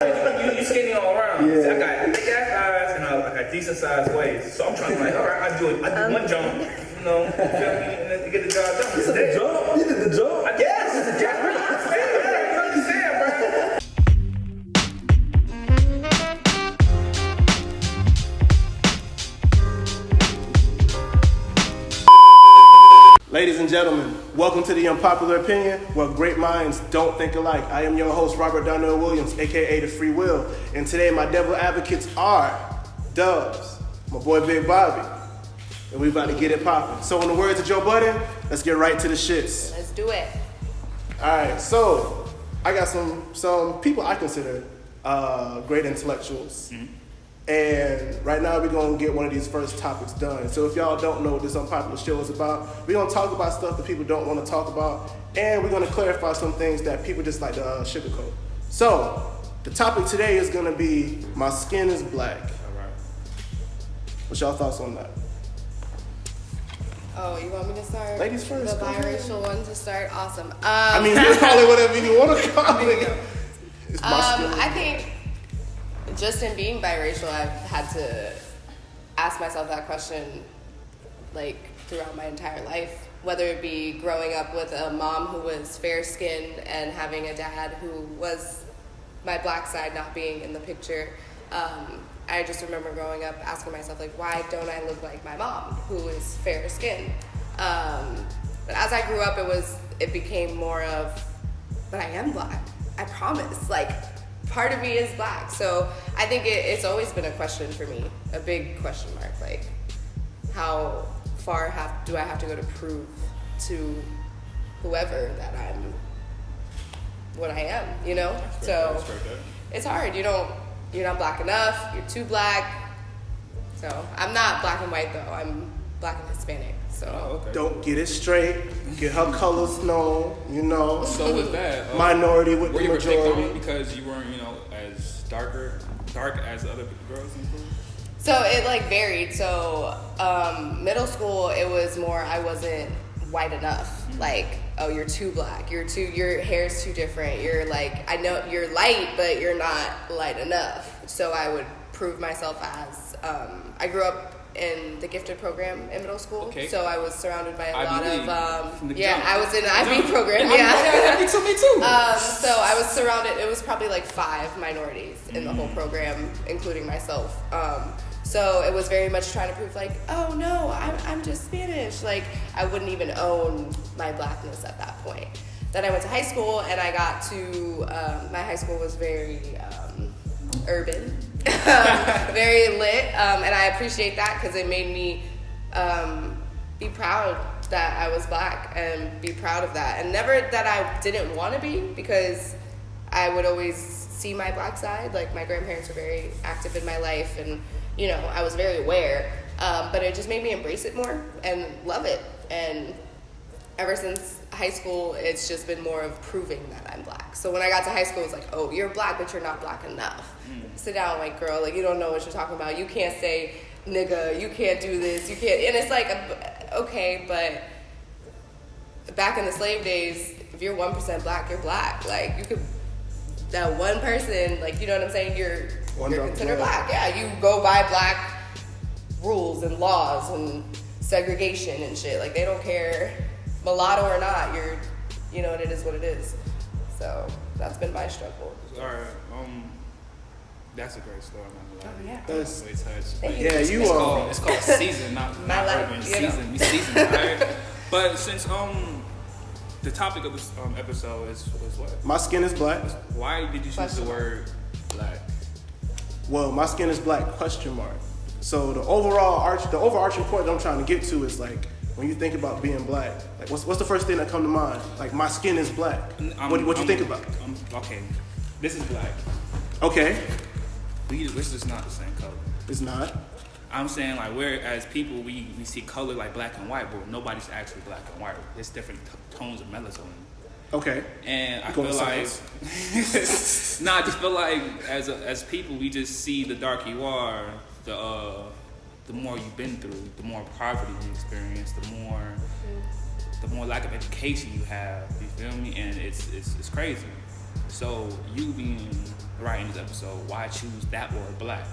You skinny all around. Yeah. See, I got big ass eyes and I got decent sized waist. So I'm trying to like, all right, I do one jump, you know, you feel me, and then get the job done. You did the jump? You did the jump? Yes, it's a jump. Ladies and gentlemen, welcome to the Unpopular Opinion, where great minds don't think alike. I am your host, Robert Darnell Williams, aka The Free Will, and today my devil advocates are Dubs, my boy Big Bobby, and we about to get it popping. So in the words of Joe Budden, let's get right to the shits. Let's do it. All right, so I got some people I consider great intellectuals. Mm-hmm. And right now we're going to get one of these first topics done. So if y'all don't know what this Unpopular show is about, we're going to talk about stuff that people don't want to talk about, and we're going to clarify some things that people just like to sugarcoat. So the topic today is going to be my skin is black. All right. What's y'all thoughts on that? Oh, you want me to start? Ladies first. The biracial one to start? Awesome. I mean, you can call it whatever you want to call it. It's my skin. I think just in being biracial, I've had to ask myself that question like throughout my entire life, whether it be growing up with a mom who was fair-skinned and having a dad who was my black side not being in the picture. I just remember growing up asking myself, like, why don't I look like my mom, who is fair-skinned? But as I grew up, it became more of, but I am black. I promise. Like, part of me is black. So I think it's always been a question for me, a big question mark. Like, how far do I have to go to prove to whoever that I'm what I am, you know? So it's hard. You're not black enough. You're too black. So I'm not black and white though. I'm black and Hispanic. So okay. Don't get it straight. Get her colors known, you know. So with that, minority with were the you picked majority. on because you weren't, as dark as other girls in school? So it like varied. So middle school, it was more I wasn't white enough. Mm-hmm. Like, oh, you're too black. Your hair's too different. You're like, I know you're light, but you're not light enough. So I would prove myself as. I grew up in the gifted program in middle school. Okay. So I was surrounded by a lot of I was in the IB program. Yeah, me too. So I was surrounded. It was probably like 5 minorities in the whole program, including myself. So it was very much trying to prove like, oh no, I'm just Spanish. Like I wouldn't even own my blackness at that point. Then I went to high school and I got to my high school was very urban. Very lit, and I appreciate that because it made me be proud that I was black and be proud of that, and never that I didn't want to be, because I would always see my black side. Like my grandparents were very active in my life, and I was very aware, but it just made me embrace it more and love it. And ever since high school, it's just been more of proving that I'm black. So when I got to high school, it's like, oh, you're black, but you're not black enough. Sit down, white girl. Like, you don't know what you're talking about. You can't say nigga. You can't do this. You can't. And it's like, okay, but back in the slave days, if you're 1% black, you're black. Like, you could, that one person, like, you know what I'm saying? You're considered black. Yeah, you go by black rules and laws and segregation and shit. Like, they don't care, mulatto or not. It is what it is. So that's been my struggle. All right. That's a great story. I'm not gonna lie. Oh, yeah. That's really touched. Yeah, you are. It's called season, not life, urban season. We season, right? But since the topic of this episode is what? My skin is black. Why did you choose the word black? Well, my skin is black, question mark. So the overarching point that I'm trying to get to is like, when you think about being black, like what's the first thing that come to mind? Like, my skin is black. What you think about? Okay, this is black. Okay. This is not the same color. It's not. I'm saying, like, we're, as people, we see color like black and white, but nobody's actually black and white. There's different tones of melatonin. Okay. And I feel like, I just feel like as people, we just see the darker you are, the more you've been through, the more poverty you experience, the more lack of education you have. You feel me? And it's crazy. So you being writing this episode, why choose that word black?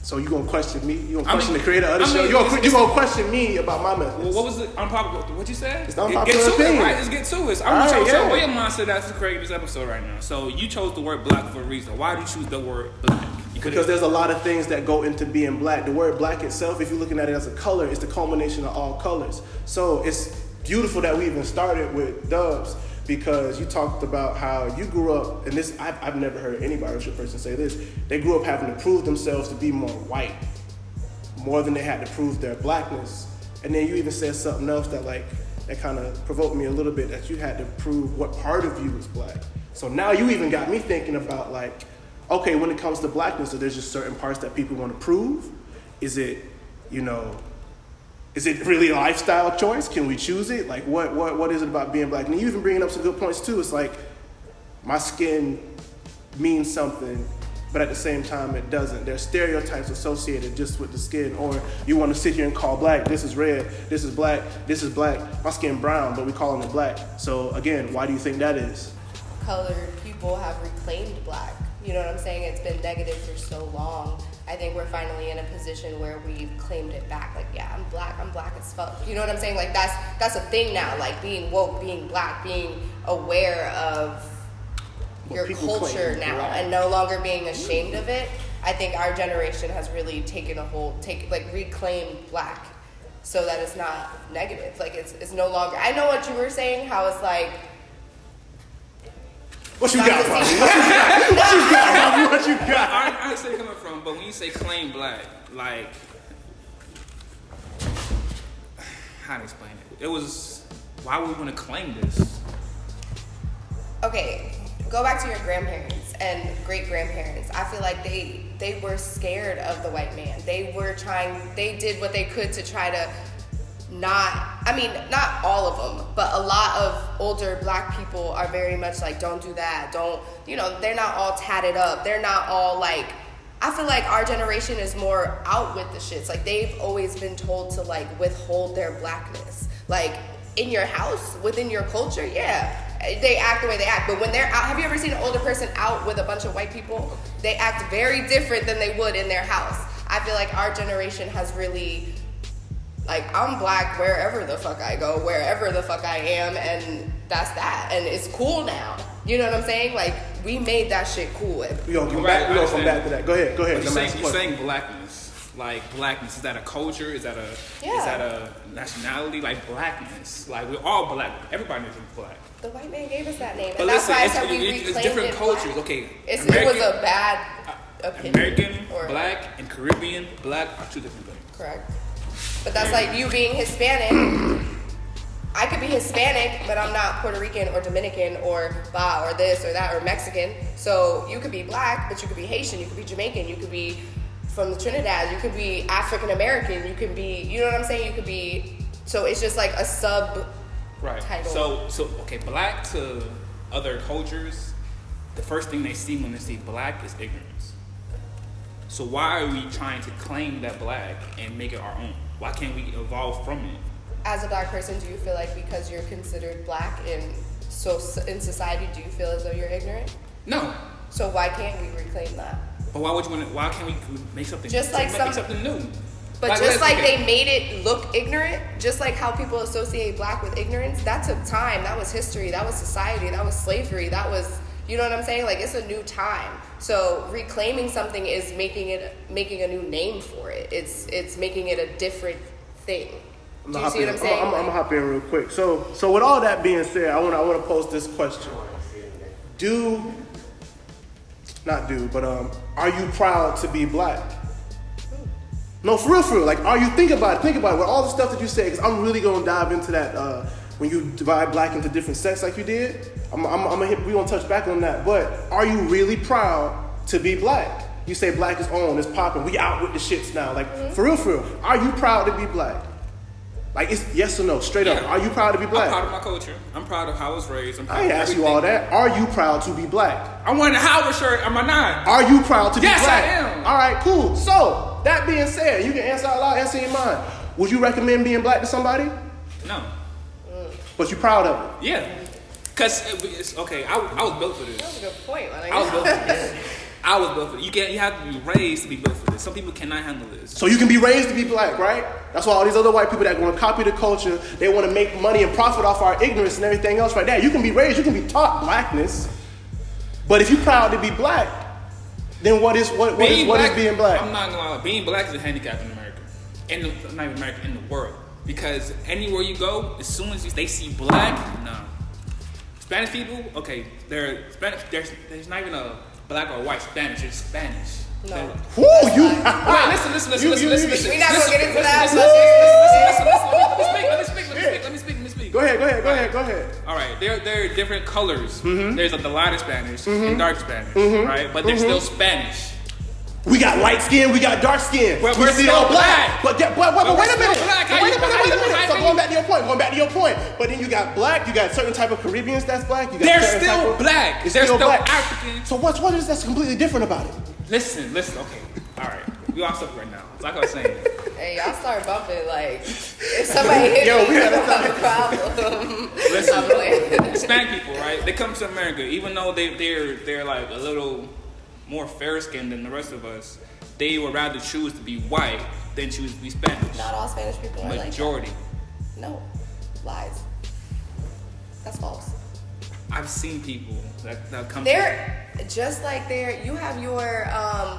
So you gonna question me? You gonna question the creator of the I show? mean, You gonna question me about my methods? Well, what was the unpopular? What'd you say? It's the unpopular get to opinion. it, right? Let's get to it. All right, So what your mindset that's to create this episode right now? So you chose the word black for a reason. Why did you choose the word black? Because there's a lot of things that go into being black. The word black itself, if you're looking at it as a color, it's the culmination of all colors. So it's beautiful that we even started with Dubs, because you talked about how you grew up, and this I've never heard any biracial person say this. They grew up having to prove themselves to be more white, more than they had to prove their blackness. And then you even said something else that kind of provoked me a little bit, that you had to prove what part of you was black. So now you even got me thinking about okay, when it comes to blackness, so there's just certain parts that people want to prove. Is it really a lifestyle choice? Can we choose it? What is it about being black? And you even bringing up some good points too. It's like my skin means something, but at the same time it doesn't. There's stereotypes associated just with the skin. Or you want to sit here and call black, this is red, this is black, this is black. My skin brown, but we calling it black. So again, why do you think that is? Colored people have reclaimed black. You know what I'm saying? It's been negative for so long. I think we're finally in a position where we've claimed it back. I'm black as fuck. You know what I'm saying? That's a thing now. Being woke, being black, being aware of your culture now, and no longer being ashamed of it. I think our generation has really taken reclaimed black, so that it's not negative. It's no longer. I know what you were saying. How it's What you got, Bobby? What you got? I understand where you're coming from, but when you say claim black, how to explain it? It was, why would we want to claim this? Okay, go back to your grandparents and great grandparents. I feel like they were scared of the white man. They did what they could to try to not all of them, but a lot of older black people are very much don't do that. They're not all tatted up. They're not all I feel like our generation is more out with the shits. They've always been told to withhold their blackness. In your house, within your culture, yeah, they act the way they act. But when they're out, have you ever seen an older person out with a bunch of white people? They act very different than they would in their house. I feel like our generation has really, I'm black wherever the fuck I go, wherever the fuck I am, and that's that. And it's cool now. You know what I'm saying? We made that shit cool. We gonna come back to that. Go ahead. You're saying blackness. Blackness, is that a culture? Is that a nationality? Blackness. We're all black. Everybody is black. The white man gave us that name. But and listen, that's why I said we reclaimed it's different it cultures. black. Okay. It was a bad opinion. American, black, and Caribbean black are two different things. Correct. But that's you being Hispanic. I could be Hispanic, but I'm not Puerto Rican or Dominican or this or that or Mexican. So you could be black, but you could be Haitian, you could be Jamaican, you could be from Trinidad, you could be African American, you could be, you know what I'm saying? You could be, so it's just a sub title. So okay, black to other cultures, the first thing they see when they see black is ignorance. So why are we trying to claim that black and make it our own? Why can't we evolve from it? As a black person, do you feel because you're considered black in society, do you feel as though you're ignorant? No. So why can't we reclaim that? But why can't we make something? Just make something new. But they made it look ignorant, just like how people associate black with ignorance, that took time. That was history. That was society. That was slavery. That was, you know what I'm saying? It's a new time. So reclaiming something is making a new name for it. It's making it a different thing. Do you see what I'm saying? I'm gonna hop in real quick. So with all that being said, I wanna pose this question. Are you proud to be black? No, for real. Are you, think about it, with all the stuff that you say, because I'm really gonna dive into that when you divide black into different sects like you did. We gonna touch back on that. But are you really proud to be black? You say black is on, it's popping, we out with the shits now. For real. Are you proud to be black? It's yes or no, straight up. Are you proud to be black? I'm proud of my culture. I'm proud of how I was raised. I ain't asked you all that. Are you proud to be black? I'm wearing a Howard shirt. Am I not? Are you proud to be black? Yes, I am. All right, cool. So, that being said, you can answer out loud, answer in your mind. Would you recommend being black to somebody? No. But you proud of it? Yeah. Cause okay, I was built for this. That was a good point. I was built for this. I was built for this. You have to be raised to be built for this. Some people cannot handle this. So you can be raised to be black, right? That's why all these other white people that want to copy the culture, they want to make money and profit off our ignorance and everything else right there. You can be raised, you can be taught blackness. But if you're proud to be black, then what is being black? I'm not gonna lie. Being black is a handicap in America. Not even America, in the world. Because anywhere you go, as soon as they see black, nah. Spanish people, okay, they're Spanish. There's not even a black or white Spanish. It's Spanish. No. Who you? Wait, listen. We're not gonna get into that. Let me speak. Go ahead. All right, there are different colors. There's the lighter Spanish and dark Spanish, right? But they're still Spanish. We got light skin, we got dark skin. We're still black. But wait a minute. Wait a minute. So going back to your point. But then you got black, you got certain type of Caribbeans that's black. You got they're still black. They're still African. So what is that's completely different about it? Listen. Okay. All right. We all stuck right now. Like I was saying. Hey, y'all start bumping like if somebody hit me, we gotta have a problem. Listen, Hispanic people, right? They come to America, even though they're like a little more fair skinned than the rest of us. They would rather choose to be white than choose to be Spanish. Not all Spanish people are Majority. Like that. No, lies. That's false. I've seen people that come. They're just like you have your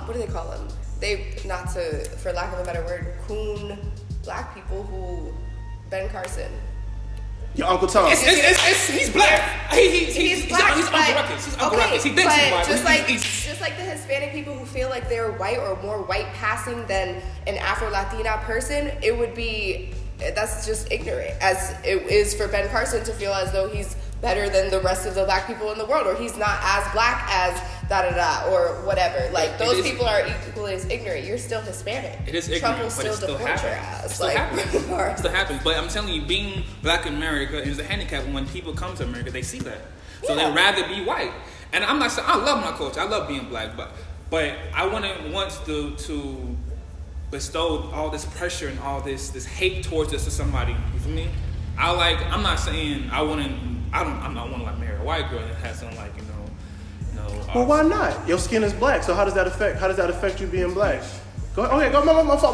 what do they call them? They not to, for lack of a better word, coon black people who Ben Carson. Your Uncle Tom. He's black. He's black. He's Uncle Ruckus. He's Uncle Ruckus. He thinks he's white. Just like the Hispanic people who feel like they're white or more white passing than an Afro-Latina person, it would be, that's just ignorant, as it is for Ben Carson to feel as though he's better than the rest of the black people in the world, or he's not as black as da-da-da, or whatever. Like, those people are equally as ignorant. You're still Hispanic. It is ignorant, Trump will but it still happens. your ass. It still happens. But I'm telling you, being black in America is a handicap. When people come to America, they see that. So they'd rather be white. And I'm not saying, I love my culture. I love being black. But I wouldn't want to bestow all this pressure and all this hate towards us to somebody. You feel me? I'm not saying I don't want to like marry a white girl that has some like, well, why not? Your skin is black, so how does that affect you being black? Go ahead. My fault.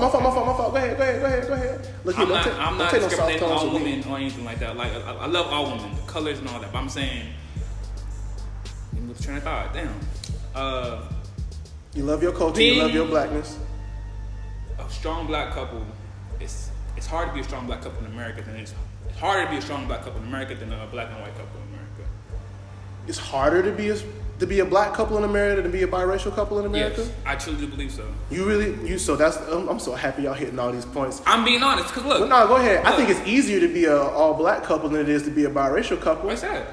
Go ahead. Look here, I'm not discriminating on all women or anything like that. Like I love all women, the colors and all that. But I'm saying, let me look trying to thought. Damn. You love your culture. You love your blackness. A strong black couple. It's hard to be a strong black couple in America than it's harder to be a strong black couple in America than a black and white couple in America. It's harder to be a black couple in America than to be a biracial couple in America? Yes, I truly believe so. I'm so happy y'all hitting all these points. I'm being honest, because look. No, go ahead. Look. I think it's easier to be a all black couple than it is to be a biracial couple. What's that?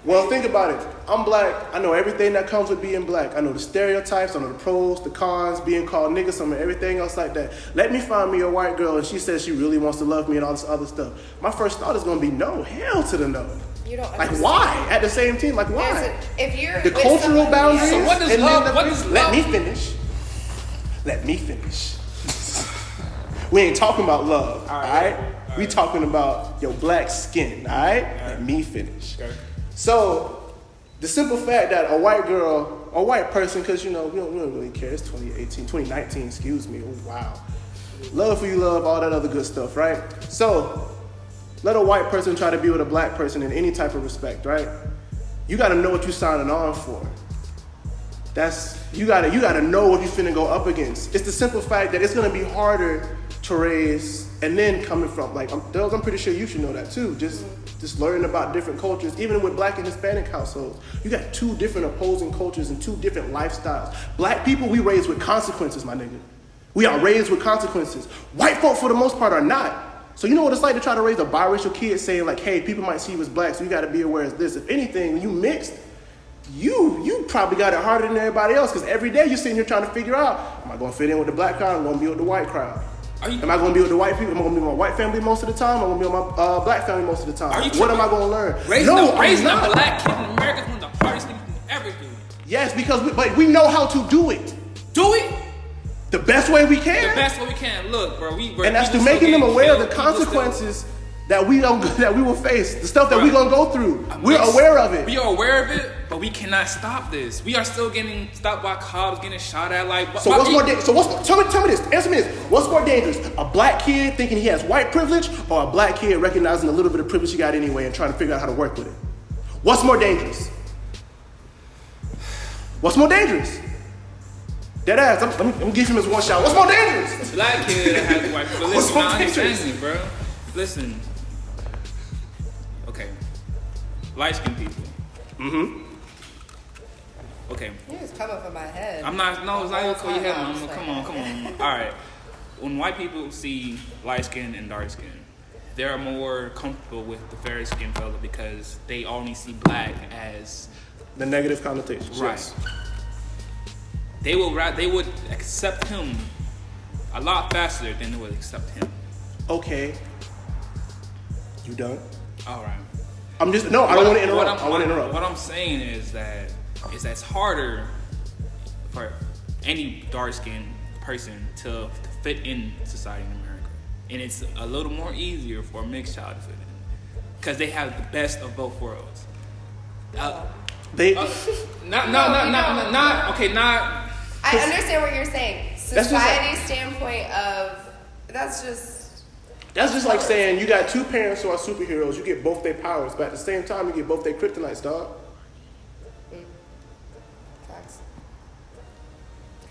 Well, think about it. I'm black. I know everything that comes with being black. I know the stereotypes, I know the pros, the cons, being called niggas, and everything else like that. Let me find me a white girl and she says she really wants to love me and all this other stuff. My first thought is going to be no. Hell to the no. You don't like why? At the same time, like why? If you're the cultural boundaries. So what does love? What does Let me finish. We ain't talking about love, all right? We talking about your black skin, all right? Let me finish. Okay. So the simple fact that a white girl, or white person, because we don't really care. It's 2019. Excuse me. Oh, wow. Love who you love, all that other good stuff, right? So. Let a white person try to be with a black person in any type of respect, right? You gotta know what you're signing on for. You gotta know what you're finna go up against. It's the simple fact that it's gonna be harder to raise, and then coming from, like, I'm pretty sure you should know that too. Just learning about different cultures, even with black and Hispanic households. You got two different opposing cultures and two different lifestyles. Black people, we raised with consequences, my nigga. We are raised with consequences. White folk, for the most part, are not. So you know what it's like to try to raise a biracial kid saying like, hey, people might see you as black, so you gotta be aware of this. If anything, when you mixed, you probably got it harder than everybody else, because every day you're sitting here trying to figure out, am I gonna fit in with the black crowd? Am I gonna be with the white crowd? Am I gonna be with the white people? Am I gonna be with my white family most of the time? Am I gonna be with my black family most of the time? What am I gonna learn? Raising a black kid in America is one of the hardest things you can ever do. Yes, because we know how to do it. Do we? The best way we can. The best way we can. Look, bro, and that's through making them aware of the consequences that we will face, the stuff that Bruh, we're gonna go through. We're mix- aware of it. We are aware of it, but we cannot stop this. We are still getting stopped by cops, getting shot at. Like, So what's more dangerous? So tell me this. Answer me this. What's more dangerous? A black kid thinking he has white privilege, or a black kid recognizing a little bit of privilege he got anyway and trying to figure out how to work with it? What's more dangerous? What's more dangerous? Dead ass. I'm gonna give him this one shot. What's more dangerous? Black kid that has white privilege. What's Listen, more I understand dangerous? you, bro. Listen. Okay. Light-skinned people. Mm-hmm. Okay. You just come up in my head. I'm not. No, it's not even for your head, mama. Like, Come on. All right. When white people see light skin and dark skin, they're more comfortable with the fair skinned fella because they only see black as The negative connotations. right. Yes. They would accept him a lot faster than they would accept him. Okay. You done? All right. I don't want to interrupt. I want to interrupt. What I'm saying is that it's harder for any dark-skinned person to fit in society in America, and it's a little more easier for a mixed child to fit in because they have the best of both worlds. I understand what you're saying. Society's standpoint of that's just like saying you got two parents who are superheroes. You get both their powers, but at the same time, you get both their kryptonites, dog. facts.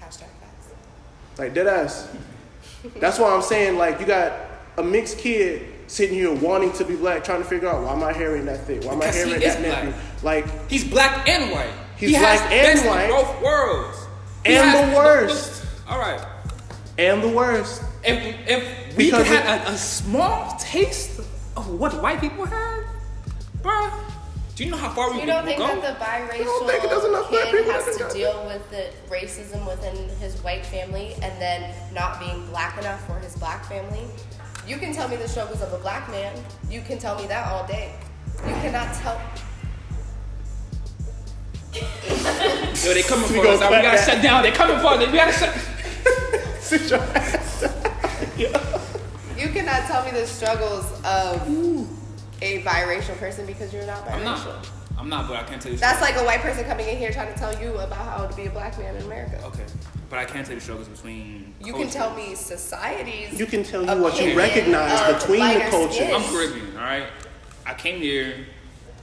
Hashtag facts. Like dead ass. That's why I'm saying, like, you got a mixed kid sitting here wanting to be black, trying to figure out why my hair ain't that thick, why my Because hair he ain't is that nappy. black. Like, He's black and white. He's He has black the and best of white. both worlds. He And has the worst. All right. and the worst. If we Because could have a small taste of what white people have, bruh, do you know how far we You can don't think go? that the don't think there's enough black biracial kid people that has can to do deal with the racism within his white family and then not being black enough for his black family? You can tell me the struggles of a black man. You can tell me that all day. You cannot tell. Yo, they coming We for gonna us. We clap gotta that. shut down. They coming for us. We gotta shut. Sit your ass down. You cannot tell me the struggles of a biracial person because you're not biracial. I'm not, but I can't tell you. That's like a white person coming in here trying to tell you about how to be a black man in America. Okay, but I can't tell you the struggles between. You cultures. can tell me societies. You can tell you what you opinion recognize of between the lighter cultures. skin. I'm Caribbean, all right. I came here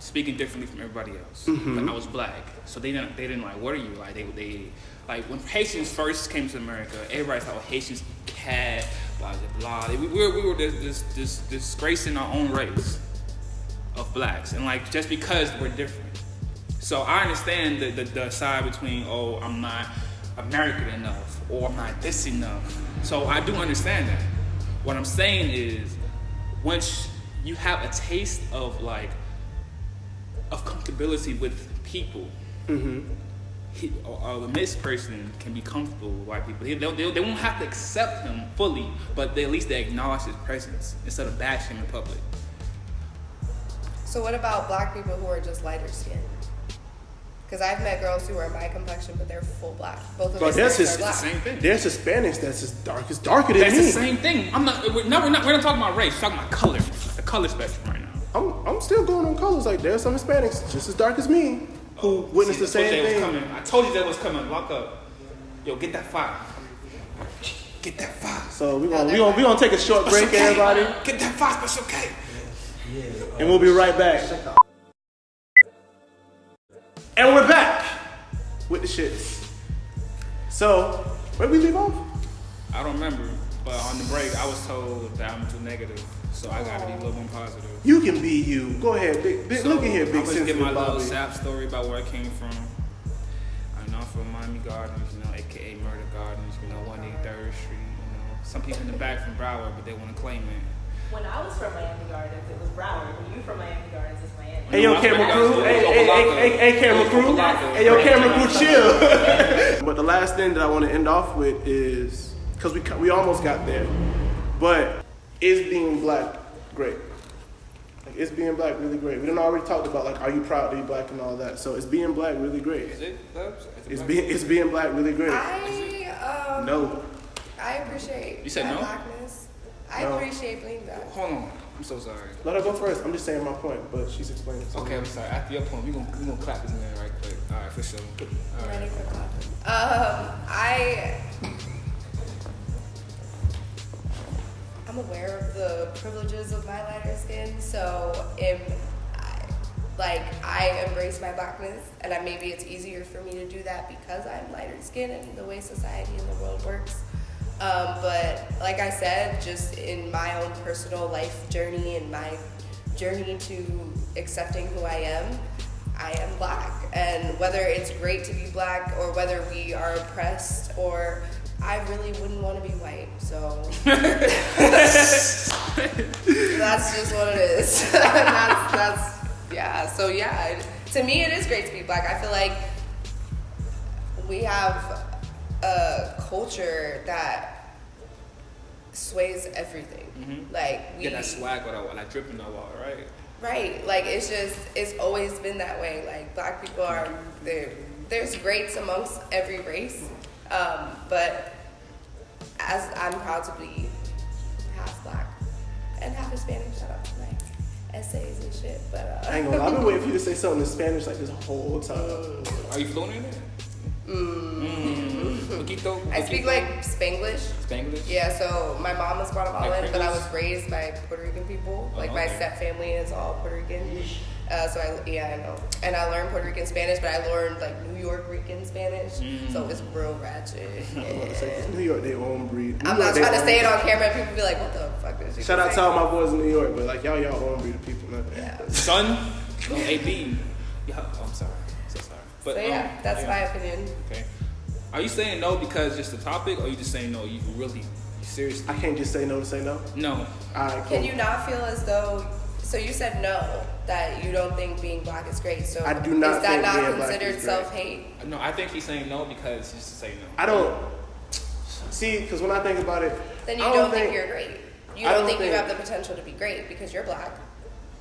speaking differently from everybody else, but I was black, so they didn't like. What are you like? They like when Haitians first came to America. Everybody thought Haitians cat, blah blah blah. We were this disgracing our own race of blacks, and like just because we're different. So I understand the side between I'm not American enough or I'm not this enough. So I do understand that. What I'm saying is once you have a taste of comfortability with people, a mixed person can be comfortable with white people. They won't have to accept him fully, but at least they acknowledge his presence instead of bashing him in public. So what about black people who are just lighter skinned? Because I've met girls who are my complexion, but they're full black. Both of But their that's parents just are It's the black. same thing. There's Hispanics that's as darker than That's me. the same thing. We're not talking about race. We're talking about color. The color spectrum right now. I'm still going on colors. Like there's some Hispanics just as dark as me who witnessed the See, I told same you that was thing. coming. I told you that was coming. Lock up. Yo, get that fire. Get that fire. So we're No, gonna we gonna take a short break, everybody, Get that fire, Special K. and we'll be right back. And we're back with the shits. So where we leave off? I don't remember, but on the break, I was told that I'm too negative, so I gotta be a little more positive. You can be you. Go ahead, big. So, Look at here, I'm big gonna get sensitive my little Bobby. sap story about where I came from. I know I'm from Miami Gardens, aka Murder Gardens, 183rd Street. Some people in the back from Broward, but they want to claim it. When I was from Miami Gardens, it was Broward. When you from Miami Gardens, it's Miami. Hey yo, camera crew. Hey, camera crew. Hey yo, camera crew, chill. But the last thing that I want to end off with is because we almost got there, but is being black great? Like, is being black really great? We done already talked about are you proud to be black and all that. So is being black really great? Is it? Is being black really great? I No. appreciate You said that no? blackness. I No. appreciate being black. Hold on. I'm so sorry. Let her go first. I'm just saying my point, but she's explaining something. Okay, I'm sorry. After your point, we gonna clap this man right quick. All right, for sure. All right. Ready for clapping. I'm aware of the privileges of my lighter skin, so I embrace my blackness, and maybe it's easier for me to do that because I'm lighter skinned and the way society and the world works. But like I said, just in my own personal life journey and my journey to accepting who I am black. And whether it's great to be black or whether we are oppressed, or I really wouldn't want to be white. So that's just what it is. Yeah. So yeah, to me it is great to be black. I feel like we have a culture that sways everything. Mm-hmm. Like we get that swag without like dripping on wall, right? Right. Like it's always been that way. Like black people are there's greats amongst every race. But as I'm proud to be half black and half Hispanic, shout out to my essays and shit. But I ain't gonna lie, I've been waiting for you to say something in Spanish like this whole time. Are you fluent in it? Poquito. I speak like Spanglish. Spanglish? Yeah, so my mom is Guatemalan, Like but I Pringles? was raised by Puerto Rican people. Like my okay. step family is all Puerto Rican. So I know. And I learned Puerto Rican Spanish, but I learned like New York Rican Spanish. So it's real ratchet. I'm about to say, 'cause New York, they own breed. I'm not trying to say it on camera and people be like, what the fuck is she Shout out saying? to all my boys in New York, but like y'all own breed of people, man. Yeah. Son? No, AB. Yeah, I'm sorry. So sorry. But, So yeah, that's my opinion. Okay. Are you saying no because just the topic, or are you just saying no, you seriously? I can't just say no to say no. No. Alright, cool. Can you not feel as though, so you said no, that you don't think being black is great, so I do not is that think not being black considered is great. self-hate? No, I think he's saying no because just to say no. I don't see, because when I think about it, Then you I don't think you're great. You I don't don't think you think- have the potential to be great because you're black.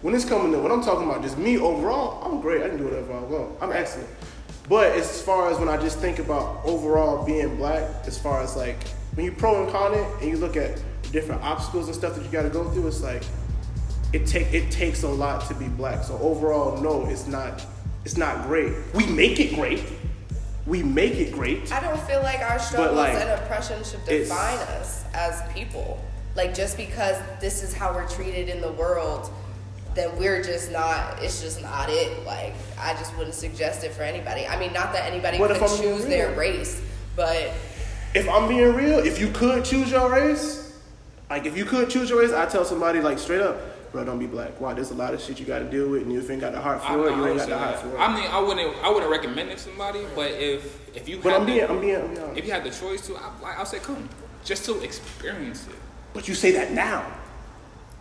when it's coming to, when I'm talking about just me overall, I'm great. I can do whatever I want. I'm excellent. But as far as when I just think about overall being black, as far as like when you pro and con it and you look at the different obstacles and stuff that you got to go through, it's like it takes a lot to be black. So overall, no, it's not great. We make it great. I don't feel like our struggles like, and oppression should define us as people. Like just because this is how we're treated in the world, then we're just not, it's just not it. Like, I just wouldn't suggest it for anybody. I mean, not that anybody What could if I'm choose being their real? race, but If I'm being real, if you could choose your race, I'd tell somebody like straight up, bro, don't be black. Why? There's a lot of shit you got to deal with, and you ain't got the heart for it. You ain't got the heart for it. I mean, I wouldn't recommend it to somebody, but if you But have I'm being honest. if you had the choice to, I'll say come, just to experience it. But you say that now.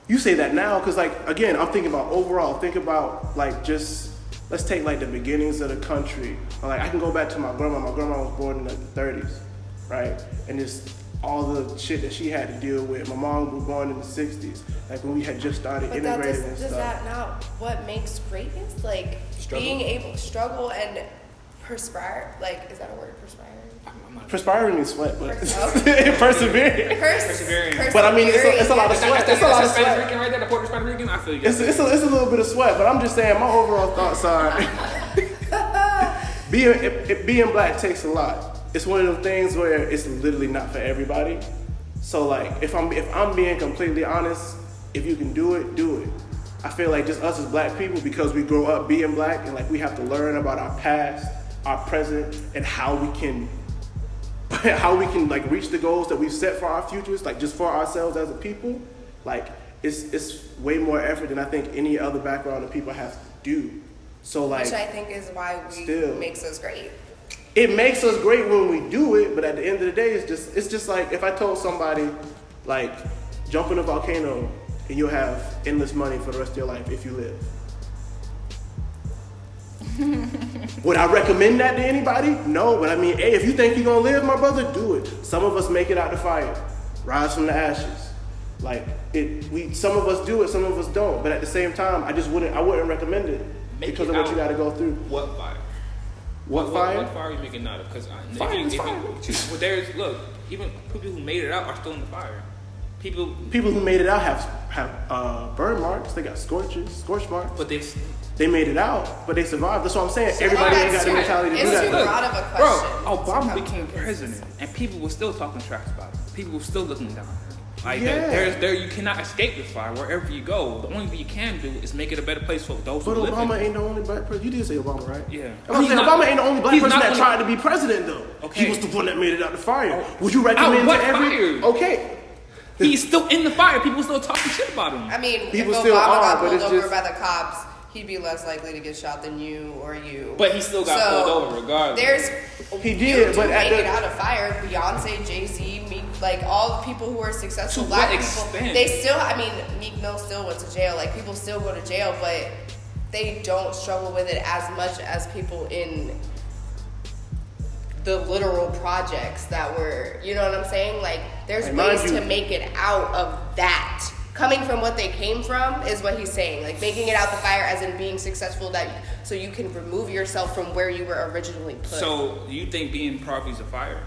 You say that now because, like, again, I'm thinking about overall. Think about, like, just, let's take, like, the beginnings of the country. Or, like, I can go back to my grandma. My grandma was born in the 30s, right? And just all the shit that she had to deal with. My mom was born in the 60s, like, when we had just started that integrating and does stuff. that not what makes greatness? Like, Struggle? being able to struggle and perspire, like, is that a word, perspiring? Perspiring means sweat, but Okay. persevering. Persevering. But I mean, it's a lot of sweat. It's a lot of Spanish sweat. Rican right there, the Puerto Spanish Rican. I feel you. It's a little bit of sweat, but I'm just saying my overall thoughts are being black takes a lot. It's one of those things where it's literally not for everybody. So like if I'm being completely honest, if you can do it, do it. I feel like just us as black people, because we grow up being black and like we have to learn about our past, our present, and how we can like reach the goals that we've set for our futures, like just for ourselves as a people. Like it's way more effort than I think any other background that people have to do. So like, Which I think is why makes us great. it makes us great when we do it, but at the end of the day, it's just like if I told somebody like jump in a volcano and you'll have endless money for the rest of your life if you live. Would I recommend that to anybody? No, but I mean, hey, if you think you're gonna live, my brother, do it. Some of us make it out the fire, rise from the ashes. Like some of us do it, some of us don't. But at the same time, I wouldn't recommend it because of what you got to go through. What fire? What fire? What fire are you making out of? Because Fire is fire. well, look, even people who made it out are still in the fire. people who made it out have burn marks. They got scorch marks. but They made it out, but they survived. That's what I'm saying. Everybody ain't got the mentality to do It's that. too broad of a bro, question. Obama became president, and people were still talking trash about him. People were still looking down. Like Yeah. you cannot escape this fire wherever you go. The only thing you can do is make it a better place for those who But live in Obama it. ain't the only black person. You did say Obama, right? Yeah. I'm He's saying not- Obama ain't the only black he's person not that only- tried to be president, though. Okay. He was the one that made it out the fire. Would you recommend what to every? fire? Okay. He's still in the fire. People still talking shit about him. I mean, People if still Obama are, got but pulled it's over just- by the cops, he'd be less likely to get shot than you or you. But he still got pulled over regardless. He you did, do but at make the- it out of fire. Beyonce, Jay-Z, Meek, like all the people who are successful To black what people, extent? they still. I mean, Meek Mill still went to jail. Like people still go to jail, but they don't struggle with it as much as people in the literal projects that were. You know what I'm saying? Like there's Like, mind ways you- to make it out of that. Coming from what they came from is what he's saying. Like making it out the fire as in being successful so you can remove yourself from where you were originally put. So, do you think being poverty is a fire?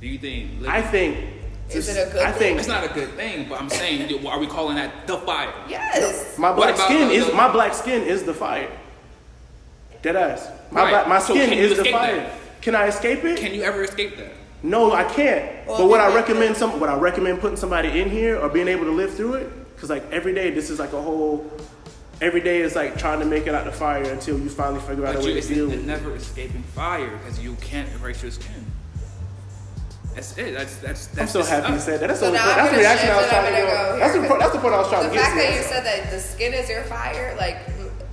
Do you think? I think. Is it a good I thing? think It's not a good thing, but I'm saying, are we calling that the fire? Yes. my black about skin the- my black skin is the fire. Dead ass. Right. My So skin can you is the escape fire. that? Can I escape it? Can you ever escape that? No, I can't. Well, but would if I you recommend would I recommend putting somebody in here or being able to live through it? Because like every day, this is like a whole. Every day is like trying to make it out the fire until you finally figure out a But way you to deal with it. never escaping fire because you can't erase your skin. That's it. That's I'm so happy you said that. That's So the now I'm that's the gonna reaction I was shift and trying to I'm go. gonna go That's here. the point I was trying The to get fact that to. you said that the skin is your fire, like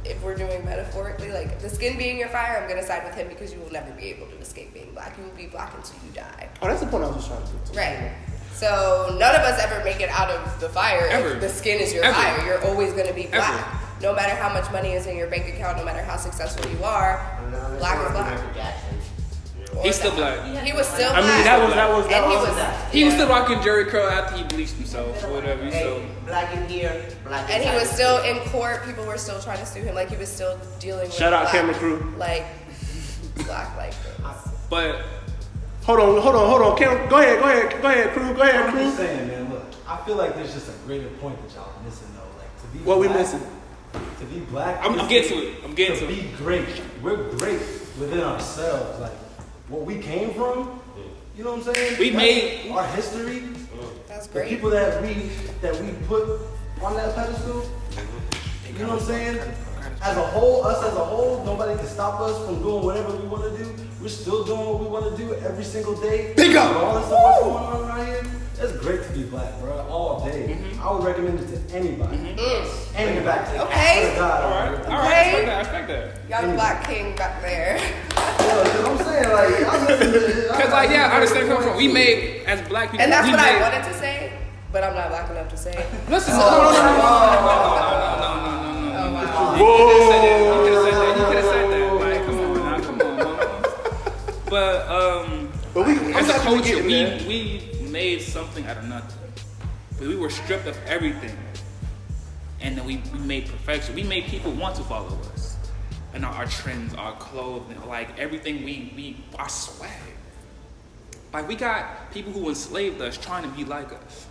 if we're doing metaphorically, like the skin being your fire, I'm gonna side with him because you will never be able to escape being black. You will be black until you die. Oh, that's the point I was just trying to get to. Right. So none of us ever make it out of the fire Ever. if the skin is your Ever. fire. You're always gonna be black. Ever. No matter how much money is in your bank account, no matter how successful you are, black is black. Or He's still that- black. He was still I black. mean, that was and he was He was yeah. still rocking Jerry curl after he bleached himself or whatever. So Hey, black in here, black And he inside. was still in court. People were still trying to sue him. Like he was still dealing with Shout out black, camera crew. Like black like this. but Hold on. Go ahead, crew. Go ahead, I'm crew. just saying, man. Look, I feel like there's just a greater point that y'all are missing, though. Like to be What we black, missing? To be black. I'm is getting to it. I'm getting to to it. be great. We're great within ourselves. Like what we came from. You know what I'm saying? We Like, made- our history. That's The great. people that we put on that pedestal. You know what I'm saying? As a whole, us as a whole, nobody can stop us from doing whatever we want to do. We're still doing what we want to do every single day. Bingo! Regardless of what's going on around here, it's great to be black, bro, all day. I would recommend it to anybody. Anybody. Okay. I swear to God, all I right, would. all right. I respect that. Young black king back there. Yeah, 'cause I'm saying, like, I'm listening to Cause like yeah, I understand where I'm from. We made as black people. And that's we what made, I wanted to say, but I'm not black enough to say it. Listen, no. Whoa. You could have said that. Like, come on, mama. But But we as a definitely culture, getting there. we made something out of nothing. But we were stripped of everything, and then we made perfection. We made people want to follow us, and our trends, our clothing, like everything. Our swag. Like we got people who enslaved us trying to be like us.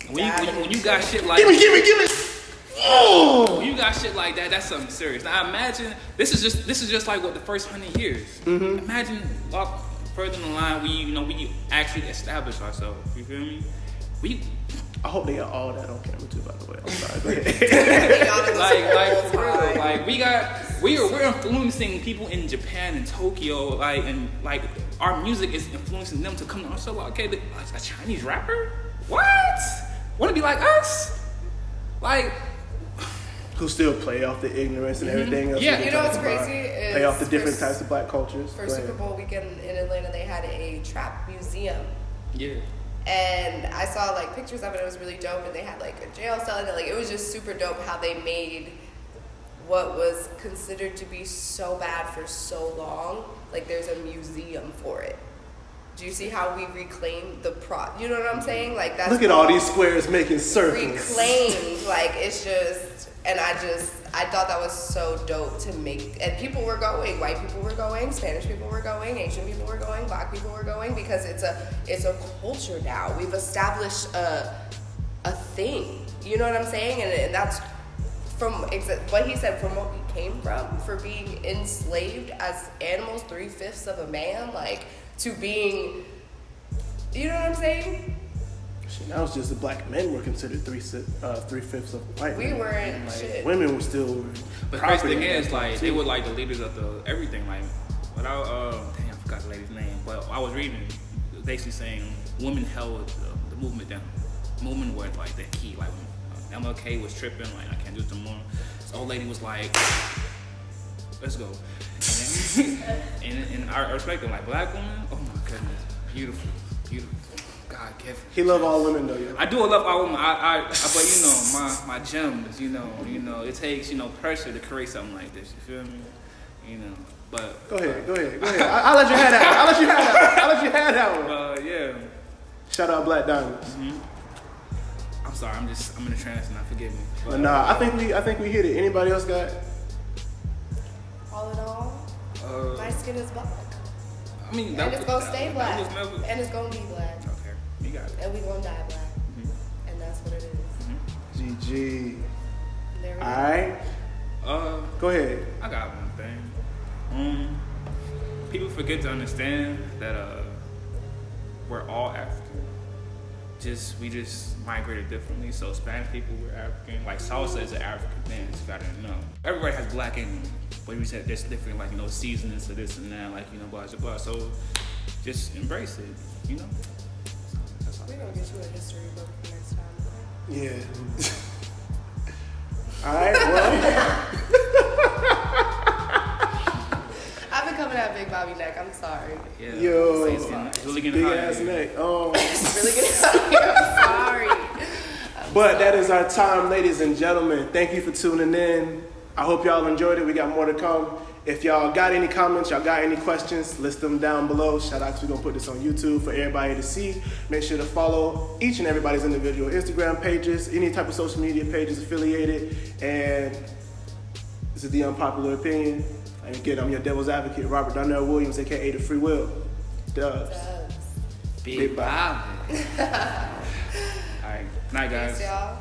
When you got shit like Give me. Oh. when you got shit like that, that's something serious. Now imagine this is just like what the first 100 years. Mm-hmm. Imagine further in the line we actually established ourselves. You feel me? I hope they got all that on camera too. By the way, I'm sorry. Go ahead. like for real. Like we're influencing people in Japan and Tokyo, and our music is influencing them to come to us. So like, okay, a Chinese rapper? What? Want to be like us? Like Who still play off the ignorance and everything else? Yeah. we You know what's talked about. crazy is Play off the different for- types of black cultures. For Go ahead. Super Bowl weekend in Atlanta, they had a trap museum. yeah. And I saw like pictures of it. It was really dope, and they had like a jail cell in it. Like it was just super dope how they made what was considered to be so bad for so long. Like there's a museum for it. Do you see how we reclaimed the You know what I'm saying? Like that's Look at all these squares making circles. reclaimed. Like it's just, and I thought that was so dope to make. And people were going. White people were going. Spanish people were going. Asian people were going. Black people were going because it's a culture now. We've established a thing. You know what I'm saying? And that's from what he said, from what we came from, for being enslaved as animals, 3/5 of a man, like, to being, you know what I'm saying? Shit, that was just the black men were considered 3/5 of white men. We weren't Like, shit. women were still. But the crazy property thing at is, that like, time, they too. were like the leaders of the everything. Like, without, dang, I forgot the lady's name. But I was reading, basically saying women held the movement down. Movement was like the key. Like, when MLK was tripping, like, I can't do it no more. This old lady was like, let's go. And I respect them. Like, black women, oh my goodness, beautiful, beautiful. God given. He loved all women though, yo. I do love all women. But you know, my gems. You know, it takes pressure to create something like this. You feel me? You know, but Go ahead. I'll let you have that one. I'll let you have that one. Yeah. Shout out Black Diamonds. I'm sorry. I'm in a trance now. Forgive me. But nah, I think we hit it. Anybody else got? All in all, my skin is black. I mean, And it's gonna stay black. That was never. And it's gonna be black. Okay, you got it. And we gonna die black. And that's what it is. GG. There we go. All right. Go ahead. I got one thing. People forget to understand that we're all African. We just migrated differently. So Spanish people were African. Like salsa is an African dance. You gotta know. Everybody has black in them, but we said there's different, like, seasonings to this and that, like, blah blah blah. So just embrace it. You know. That's all. We're gonna get you a history book for next time. Yeah. All right. Well. I've been coming at Big Bobby neck. I'm sorry. Yeah. Yo. It's really getting Big hot ass here. neck. It's really good. I'm sorry. But that is our time, ladies and gentlemen. Thank you for tuning in. I hope y'all enjoyed it. We got more to come. If y'all got any comments, y'all got any questions, list them down below. Shout out, 'cause we're gonna put this on YouTube for everybody to see. Make sure to follow each and everybody's individual Instagram pages, any type of social media pages affiliated. And this is the Unpopular Opinion. And again, I'm your devil's advocate, Robert Darnell Williams, aka The Free Will. Dubs. Big Bob. All right. Night, guys. Peace, y'all.